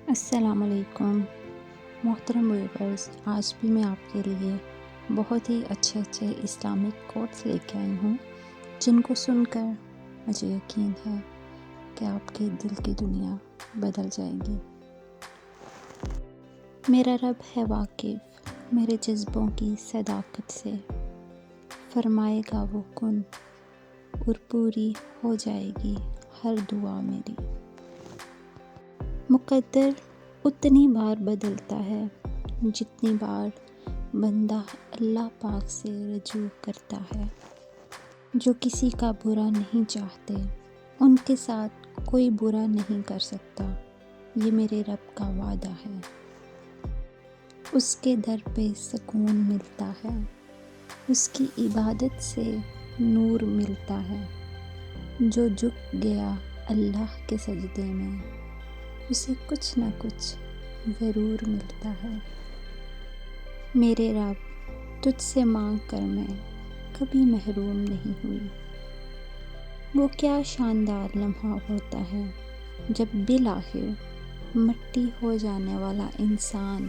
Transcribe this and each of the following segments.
السلام علیکم محترم ویورز، آج بھی میں آپ کے لیے بہت ہی اچھے اسلامک کوٹس لے کے آئی ہوں جن کو سن کر مجھے یقین ہے کہ آپ کے دل کی دنیا بدل جائے گی۔ میرا رب ہے واقف میرے جذبوں کی صداقت سے، فرمائے گا وہ کن اور پوری ہو جائے گی ہر دعا میری۔ مقدر اتنی بار بدلتا ہے جتنی بار بندہ اللہ پاک سے رجوع کرتا ہے۔ جو کسی کا برا نہیں چاہتے ان کے ساتھ کوئی برا نہیں کر سکتا، یہ میرے رب کا وعدہ ہے۔ اس کے در پہ سکون ملتا ہے، اس کی عبادت سے نور ملتا ہے۔ جو جھک گیا اللہ کے سجدے میں اسے کچھ نہ کچھ ضرور ملتا ہے۔ میرے رب تجھ سے مانگ کر میں کبھی محروم نہیں ہوئی۔ وہ کیا شاندار لمحہ ہوتا ہے جب بالآخر مٹی ہو جانے والا انسان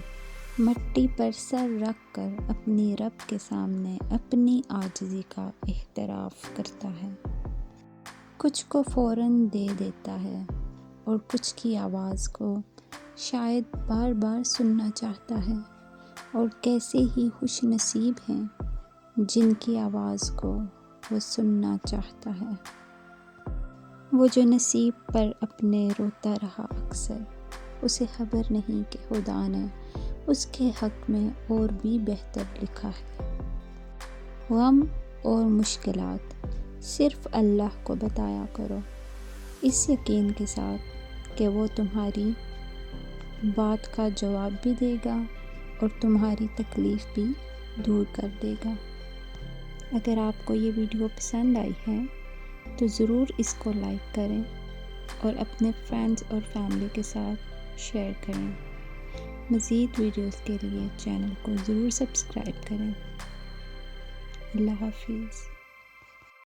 مٹی پر سر رکھ کر اپنی رب کے سامنے اپنی عاجزی کا اعتراف کرتا ہے۔ کچھ کو فوراً دے دیتا ہے اور کچھ کی آواز کو شاید بار بار سننا چاہتا ہے، اور کیسے ہی خوش نصیب ہیں جن کی آواز کو وہ سننا چاہتا ہے۔ وہ جو نصیب پر اپنے روتا رہا اکثر، اسے خبر نہیں کہ خدا نے اس کے حق میں اور بھی بہتر لکھا ہے۔ غم اور مشکلات صرف اللہ کو بتایا کرو، اس یقین کے ساتھ کہ وہ تمہاری بات کا جواب بھی دے گا اور تمہاری تکلیف بھی دور کر دے گا۔ اگر آپ کو یہ ویڈیو پسند آئی ہے تو ضرور اس کو لائک کریں اور اپنے فرینڈز اور فیملی کے ساتھ شیئر کریں۔ مزید ویڈیوز کے لیے چینل کو ضرور سبسکرائب کریں۔ اللہ حافظ۔